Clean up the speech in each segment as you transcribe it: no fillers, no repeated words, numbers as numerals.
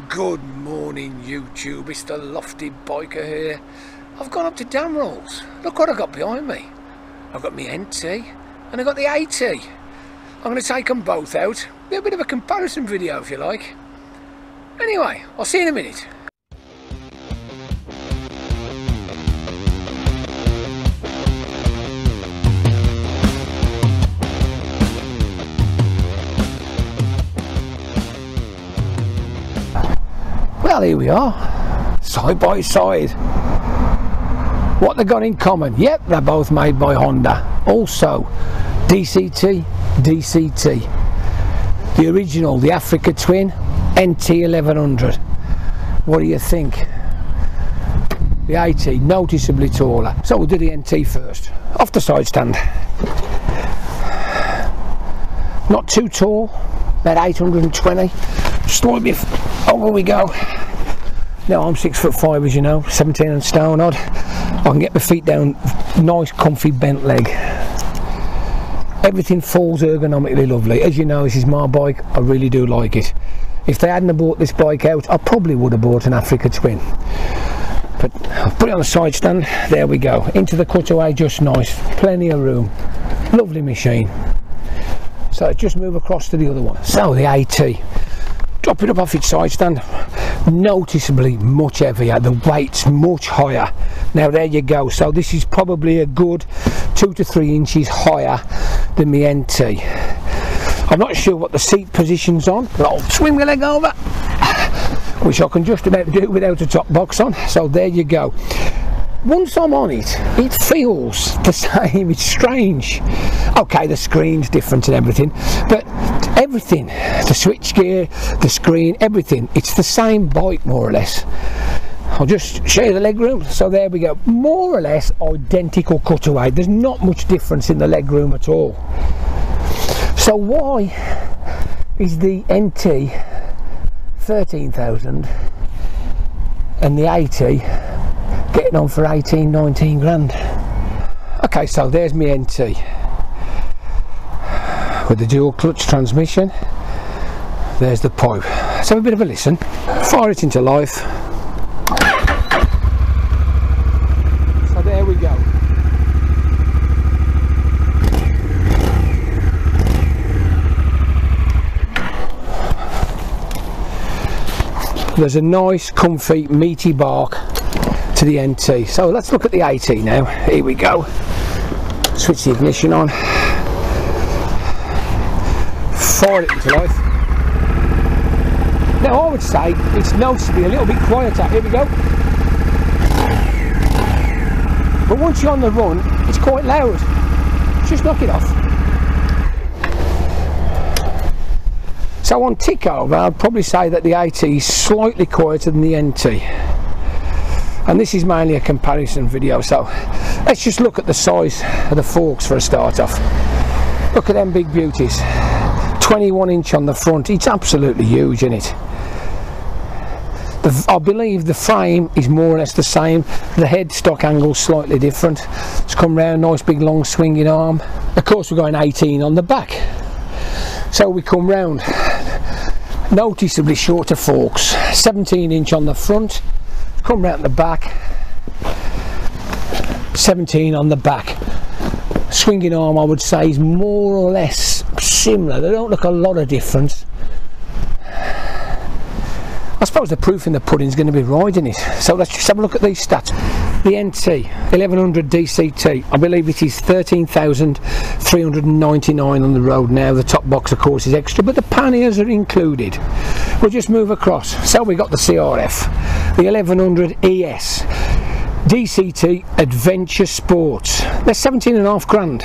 Good morning YouTube, it's the loftybiker here. I've gone up to Damrolls. Look what I've got behind me. I've got my NT and I've got the AT. I'm going to take them both out. Be a bit of a comparison video if you like. Anyway, I'll see you in a minute. Well, here we are, side by side. What they got in common? Yep, they're both made by Honda. Also, DCT, DCT. The original, the Africa Twin, NT1100. What do you think? The AT, noticeably taller. So we'll do the NT first. Off the side stand. Not too tall, about 820. Slightly, over we go. Now I'm 6'5", as you know, 17 stone odd. I can get my feet down, nice comfy bent leg. Everything falls ergonomically lovely. As you know, this is my bike, I really do like it. If they hadn't bought this bike out, I probably would have bought an Africa Twin. But I'll put it on the side stand, there we go. Into the cutaway, just nice, plenty of room. Lovely machine. So just move across to the other one. So the AT. Drop it up off its side stand, noticeably much heavier, the weight's much higher. Now there you go, so this is probably a good 2 to 3 inches higher than the NT. I'm not sure what the seat position's on, but I'll swing my leg over, which I can just about do without a top box on. So there you go. Once I'm on it, it feels the same. It's strange. Okay, the screen's different and everything, but everything, the switch gear, the screen, everything, it's the same bike more or less. I'll just show you the leg room. So there we go, more or less identical cutaway. There's not much difference in the leg room at all. So why is the NT 13,000 and the AT getting on for 18-19 grand? Okay, so there's my NT with the dual clutch transmission. There's the pipe. Let's have a bit of a listen. Fire it into life. So there we go. There's a nice comfy meaty bark to the NT. So let's look at the AT now. Here we go. Switch the ignition on. Fire it into life. Now I would say it's noticeably a little bit quieter. Here we go. But once you're on the run, it's quite loud. Just knock it off. So on tick over, I'd probably say that the AT is slightly quieter than the NT. And this is mainly a comparison video, so let's just look at the size of the forks for a start off. Look at them big beauties. 21 inch on the front. It's absolutely huge, isn't it? I believe the frame is more or less the same. The headstock angle slightly different. It's come round, nice big long swinging arm. Of course we're going 18 on the back. So we come round, noticeably shorter forks. 17 inch on the front. Come round the back, 17 on the back. Swinging arm, I would say, is more or less similar. They don't look a lot of difference. I suppose the proof in the pudding is going to be right, isn't it? So let's just have a look at these stats. The NT1100 DCT, I believe it is 13,399 on the road now. The top box, of course, is extra, but the panniers are included. We'll just move across. So we got the CRF, the 1100 ES, DCT Adventure Sports. They're 17.5 grand.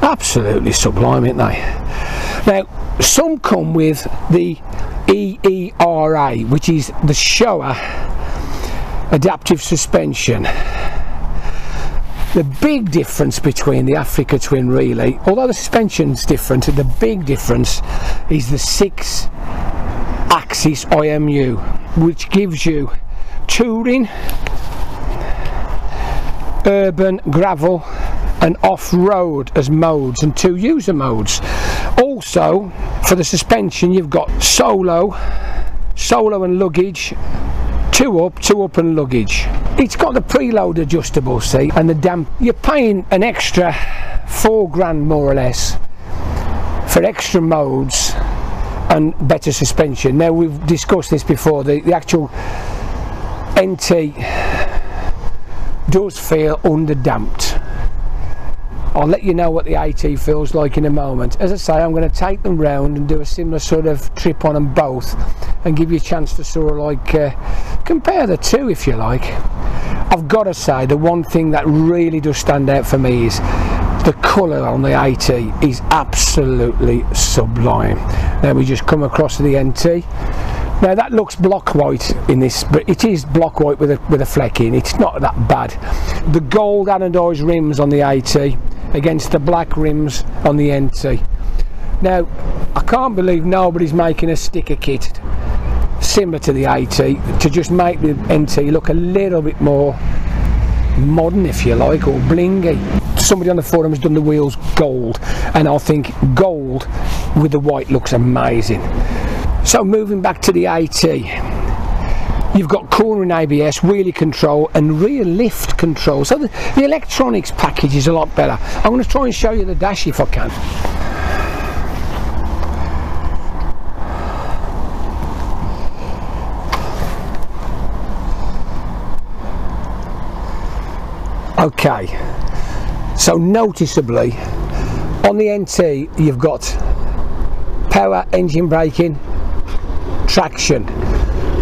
Absolutely sublime, aren't they? Now, some come with the EERA, which is the Showa adaptive suspension. The big difference between the Africa Twin, really, although the suspension's different, the big difference is the 6-axis IMU, which gives you touring, urban, gravel and off-road as modes, and 2 user modes. Also for the suspension you've got solo solo and luggage, two up and luggage. It's got the preload adjustable seat and the damp. You're paying an extra £4 more or less for extra modes and better suspension. Now, we've discussed this before, the actual NT does feel under-damped. I'll let you know what the AT feels like in a moment. As I say, I'm going to take them round and do a similar sort of trip on them both and give you a chance to sort of like compare the two, if you like. I've got to say, the one thing that really does stand out for me is the colour on the AT is absolutely sublime. Now we just come across the NT. Now that looks block white in this, but it is block white with a fleck in. It's not that bad. The gold anodised rims on the AT against the black rims on the NT. Now I can't believe nobody's making a sticker kit similar to the AT to just make the NT look a little bit more modern, if you like, or blingy. Somebody on the forum has done the wheels gold, and I think gold with the white looks amazing. So moving back to the AT, you've got cornering ABS, wheelie control and rear lift control. So the electronics package is a lot better. I'm going to try and show you the dash if I can. Okay, so noticeably on the NT you've got power, engine braking, traction,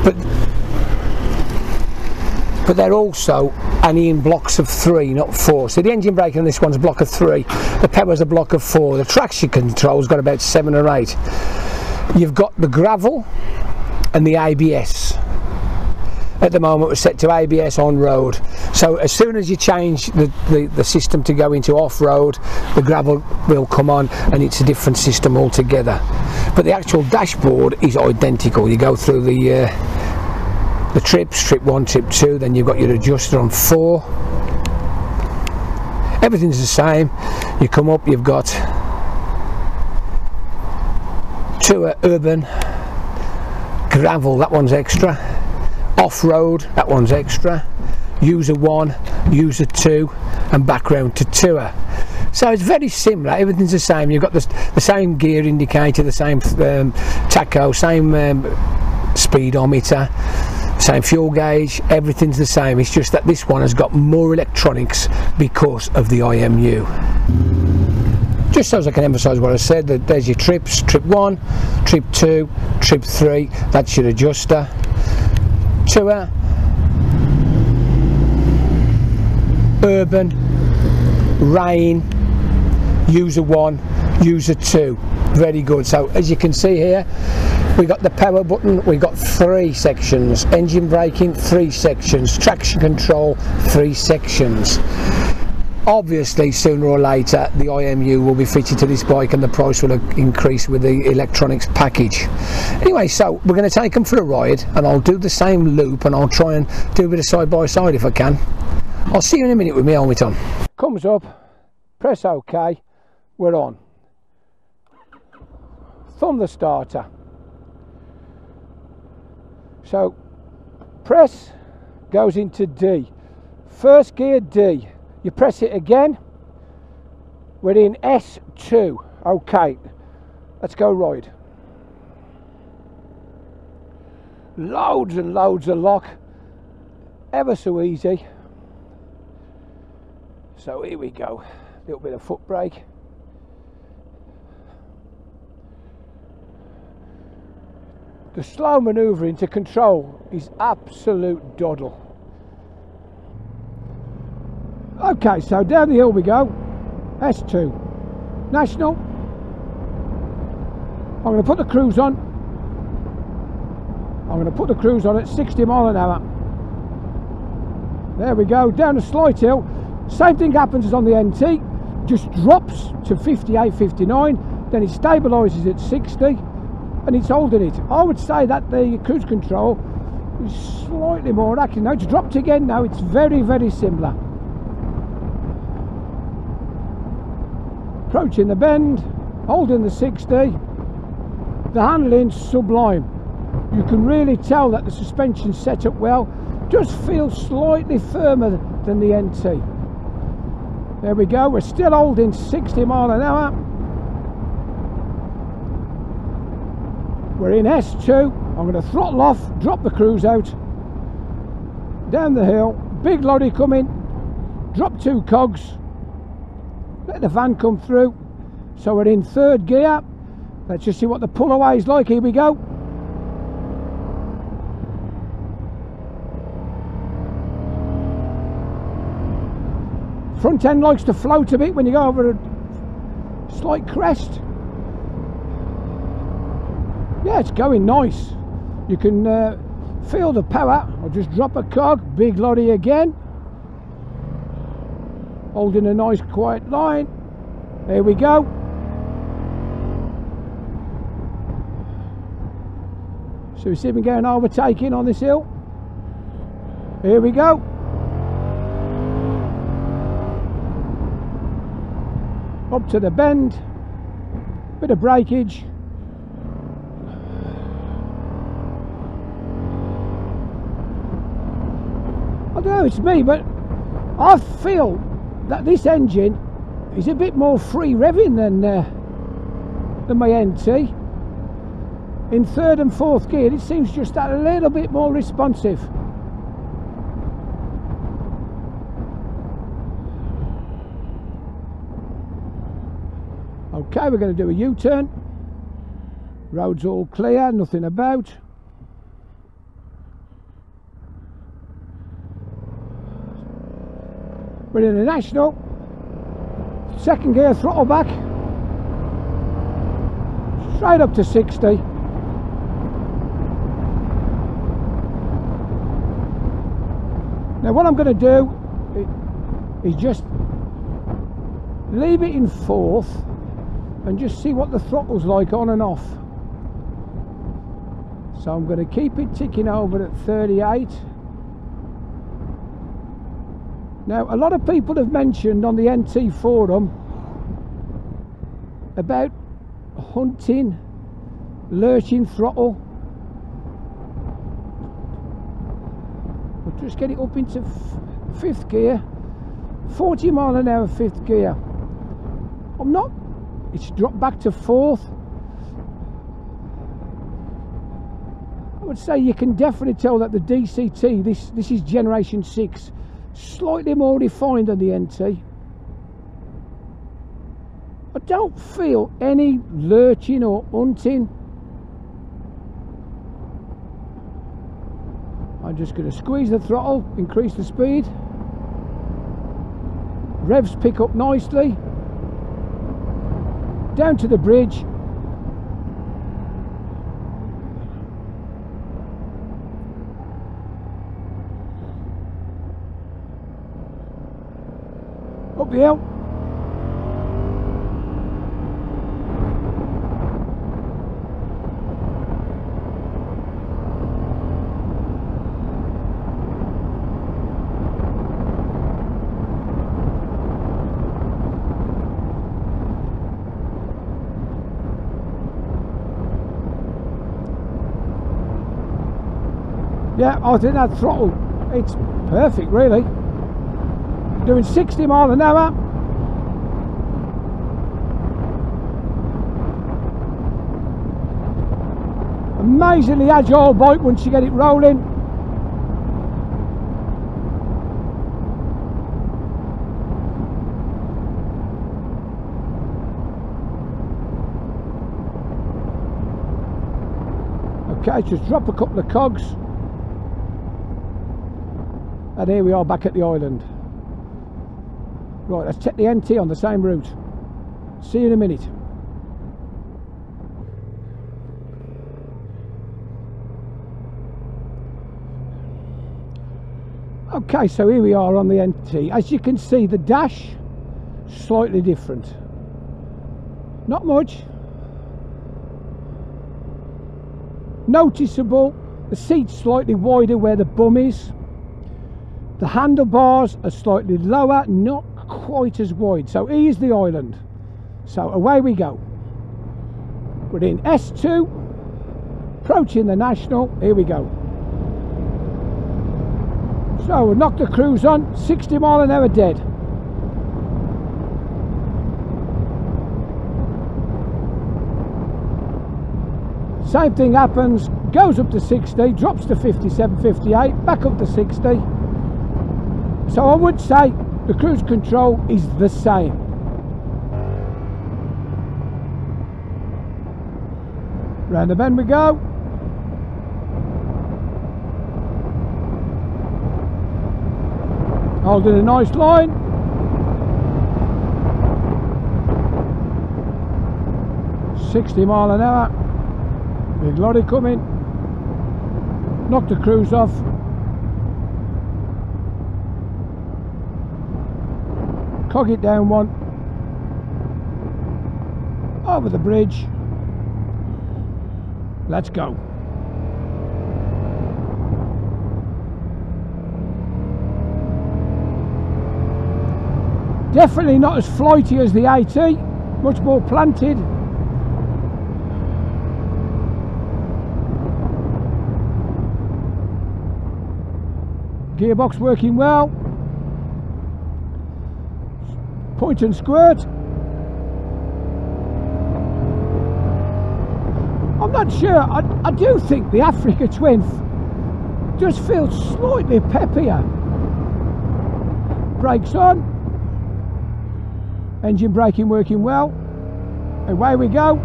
but they're also only in blocks of 3, not 4. So the engine braking on this one's a block of 3, the power's a block of 4, the traction control's got about 7 or 8. You've got the gravel and the ABS. At the moment we're set to ABS on road, so as soon as you change the system to go into off-road, the gravel will come on and it's a different system altogether. But the actual dashboard is identical. You go through the trips, trip 1, trip 2, then you've got your adjuster on 4. Everything's the same. You come up, you've got Tour Urban, gravel, that one's extra. Off-road, that one's extra. User 1, user 2 and background to tour. So it's very similar, everything's the same. You've got the same gear indicator, the same tacho, same speedometer, same fuel gauge, everything's the same. It's just that this one has got more electronics because of the IMU. Just so as I can emphasise what I said, that there's your trips, trip 1, trip 2, trip 3, that's your adjuster. Tour, urban, rain, user 1, user 2, very good. So as you can see here, we got the power button, we got 3 sections, engine braking 3 sections, traction control 3 sections. Obviously sooner or later the IMU will be fitted to this bike and the price will increase with the electronics package. Anyway, so we're going to take them for a ride and I'll do the same loop and I'll try and do a bit of side by side if I can. I'll see you in a minute with my helmet on. Comes up, press OK, we're on. Thumb the starter. So press goes into D. First gear D. You press it again, we're in S2. Okay, let's go ride. Loads and loads of lock, ever so easy. So here we go, a little bit of foot brake. The slow manoeuvring to control is absolute doddle. Okay, so down the hill we go, S2, national. I'm going to put the cruise on. I'm going to put the cruise on at 60 mile an hour. There we go, down a slight hill. Same thing happens as on the NT, just drops to 58, 59, then it stabilises at 60 and it's holding it. I would say that the cruise control is slightly more accurate. Now it's dropped again, now it's very, very similar. Approaching the bend, holding the 60, the handling sublime. You can really tell that the suspension's set up well. Does feel slightly firmer than the NT. There we go, we're still holding 60 mile an hour. We're in S2. I'm going to throttle off, drop the cruise out, down the hill, big lorry coming, drop 2 cogs, let the van come through. So we're in 3rd gear. Let's just see what the pull away is like. Here we go. Front end likes to float a bit when you go over a slight crest. Yeah, it's going nice. You can feel the power. I'll just drop a cog, big lorry again. Holding a nice quiet line. There we go. So we see if we can get an overtaking on this hill. Here we go. Up to the bend. Bit of breakage. I don't know, it's me, but I feel that this engine is a bit more free revving than my NT. In 3rd and 4th gear, it seems just a little bit more responsive. Okay, we're going to do a U-turn. Road's all clear, nothing about. We're in a national. 2nd gear, throttle back. Straight up to 60. Now what I'm going to do is just leave it in 4th and just see what the throttle's like on and off. So I'm going to keep it ticking over at 38. Now a lot of people have mentioned on the NT forum about hunting, lurching throttle. We'll just get it up into 5th gear, 40 mile an hour 5th gear. I'm not, it's dropped back to 4th. I would say you can definitely tell that the DCT, this is generation 6, slightly more refined than the NT. I don't feel any lurching or hunting. I'm just going to squeeze the throttle, increase the speed. Revs pick up nicely. Down to the bridge. Up the hill. Yeah, I think that throttle, it's perfect really. Doing 60 mile an hour. Amazingly agile bike once you get it rolling. Okay, just drop a couple of cogs. And here we are back at the island. Right, let's check the NT on the same route. See you in a minute. Okay, so here we are on the NT. As you can see, the dash slightly different. Not much. Noticeable. The seat's slightly wider where the bum is. The handlebars are slightly lower, not quite as wide. So here's the island. So away we go. We're in S2. approaching the National. Here we go. So we'll knock the cruise on, 60 mile an hour dead. Same thing happens, goes up to 60, drops to 57, 58, back up to 60. So I would say the cruise control is the same. Round the bend we go. Holding a nice line. $60 mile an hour. Big lorry coming. Knock the cruise off. Cog it down one. Over the bridge. Let's go. Definitely not as flighty as the AT, much more planted. Gearbox working well. Point and squirt. I'm not sure, I do think the Africa Twin does feel slightly peppier. Brakes on. Engine braking working well. Away we go.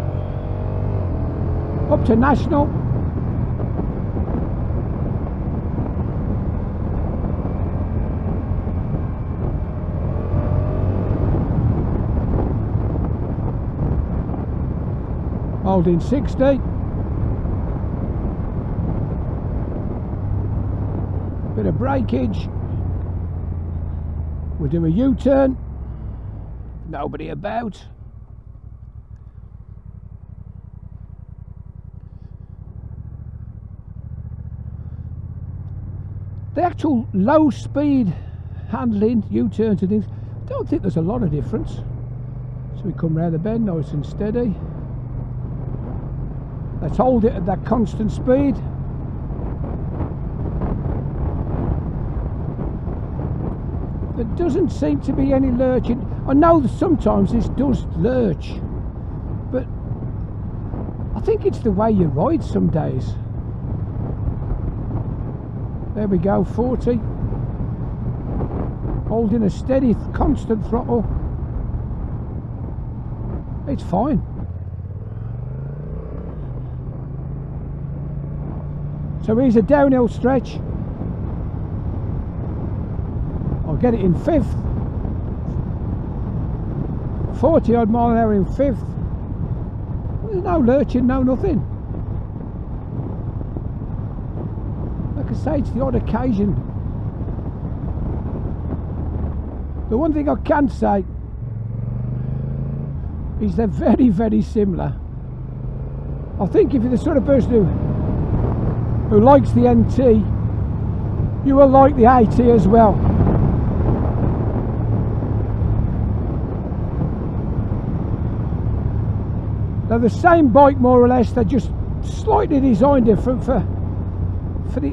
Up to National. Holding 60. Bit of breakage. We'll do a U-turn. Nobody about. The actual low speed handling, U-turns and things, I don't think there's a lot of difference. So we come round the bend nice and steady. Let's hold it at that constant speed. There doesn't seem to be any lurching. I know that sometimes this does lurch, but I think it's the way you ride some days. There we go, 40. Holding a steady, constant throttle. It's fine. So here's a downhill stretch. I'll get it in fifth. 40 odd mile an hour in fifth. There's no lurching, no nothing. Like I say, it's the odd occasion. The one thing I can say is they're very, very similar. I think if you're the sort of person who likes the NT, you will like the AT as well. They're the same bike more or less, they're just slightly designed different for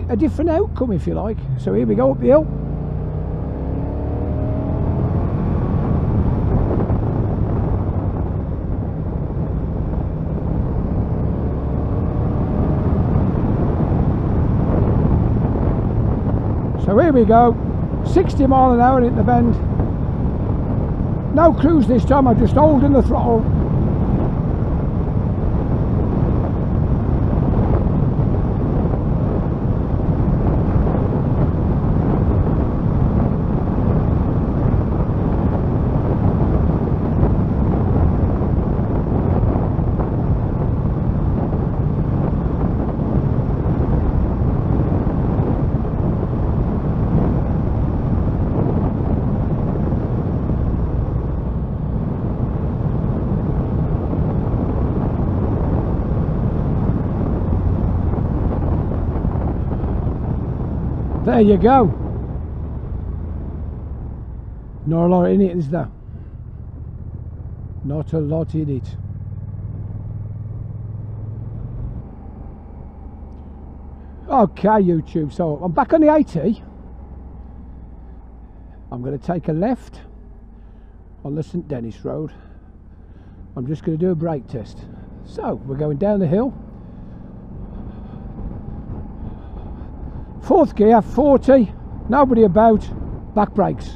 a different outcome, if you like. So here we go up the hill. So here we go, 60 mile an hour in the bend. No cruise this time, I'm just holding the throttle. There you go. Not a lot in it, is there? Not a lot in it. Okay, YouTube, so I'm back on the AT. I'm going to take a left on the St Denis Road. I'm just going to do a brake test. So we're going down the hill, 4th gear, 40, nobody about, back brakes.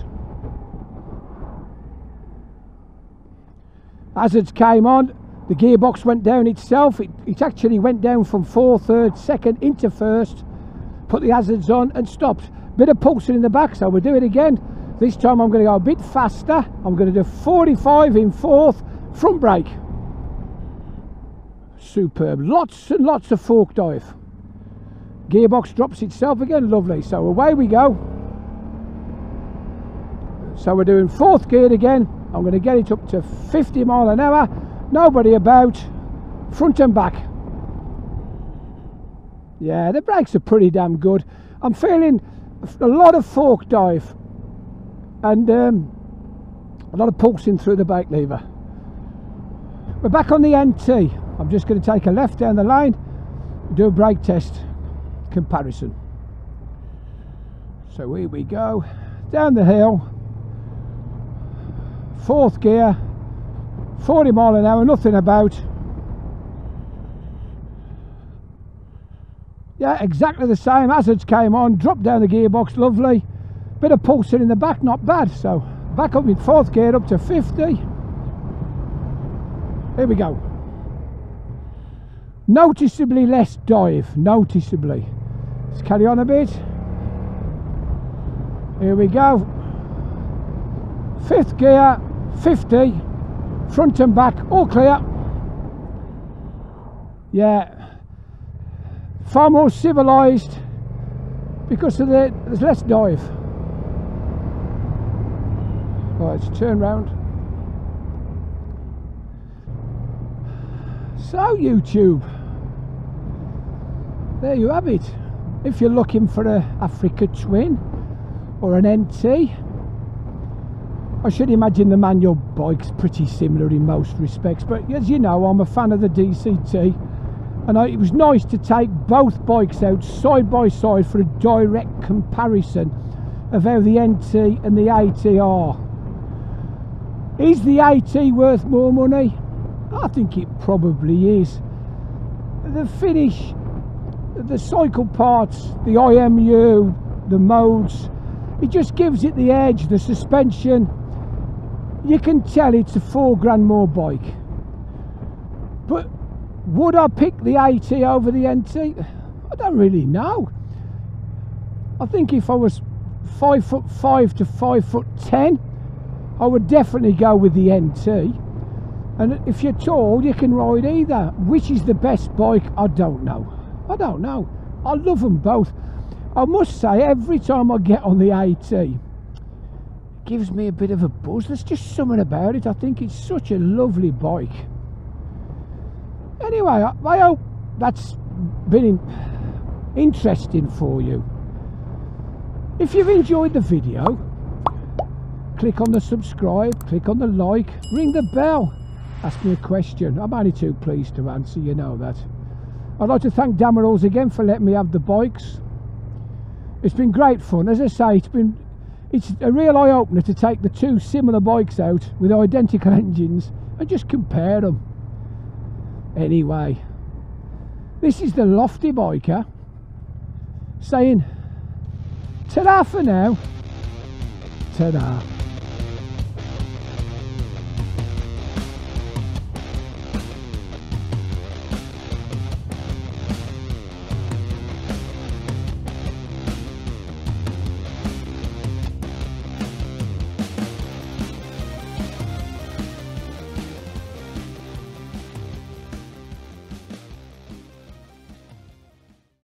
Hazards came on, the gearbox went down itself. It actually went down from 4th, 3rd, 2nd into 1st, put the hazards on and stopped. Bit of pulsing in the back, so we'll do it again. This time I'm going to go a bit faster. I'm going to do 45 in 4th, front brake. Superb, lots and lots of fork dive. Gearbox drops itself again, lovely. So away we go. So we're doing 4th gear again. I'm going to get it up to 50 mile an hour, nobody about, front and back. Yeah, the brakes are pretty damn good. I'm feeling a lot of fork dive and a lot of pulsing through the brake lever. We're back on the NT. I'm just going to take a left down the lane, do a brake test comparison. So here we go, down the hill, 4th gear, 40 mile an hour, nothing about. Yeah, exactly the same. Hazards came on, dropped down the gearbox, lovely. Bit of pulsing in the back, not bad. So back up in 4th gear up to 50. Here we go. Noticeably less dive, noticeably. Let's carry on a bit. Here we go. 5th gear, 50, front and back, all clear. Yeah, far more civilised because of there's less dive. Right, let's turn round. So YouTube, there you have it. If you're looking for a Africa Twin or an NT, I should imagine the manual bike's pretty similar in most respects, but as you know, I'm a fan of the DCT, and it was nice to take both bikes out side by side for a direct comparison of how the NT and the AT are. Is the AT worth more money? I think it probably is. The finish, the cycle parts, the IMU, the modes, it just gives it the edge, the suspension. You can tell it's a £4 more bike. But would I pick the AT over the NT? I don't really know. I think if I was 5'5" to 5'10", I would definitely go with the NT. And if you're tall, you can ride either. Which is the best bike? I don't know. I don't know. I love them both. I must say, every time I get on the AT, it gives me a bit of a buzz. There's just something about it. I think it's such a lovely bike. Anyway, I hope that's been interesting for you. If you've enjoyed the video, click on the subscribe, click on the like, ring the bell, ask me a question. I'm only too pleased to answer, you know that. I'd like to thank Damerals again for letting me have the bikes. It's been great fun. As I say, it's a real eye-opener to take the two similar bikes out with identical engines and just compare them. Anyway, this is the Loftybiker saying ta-da for now. Ta-da.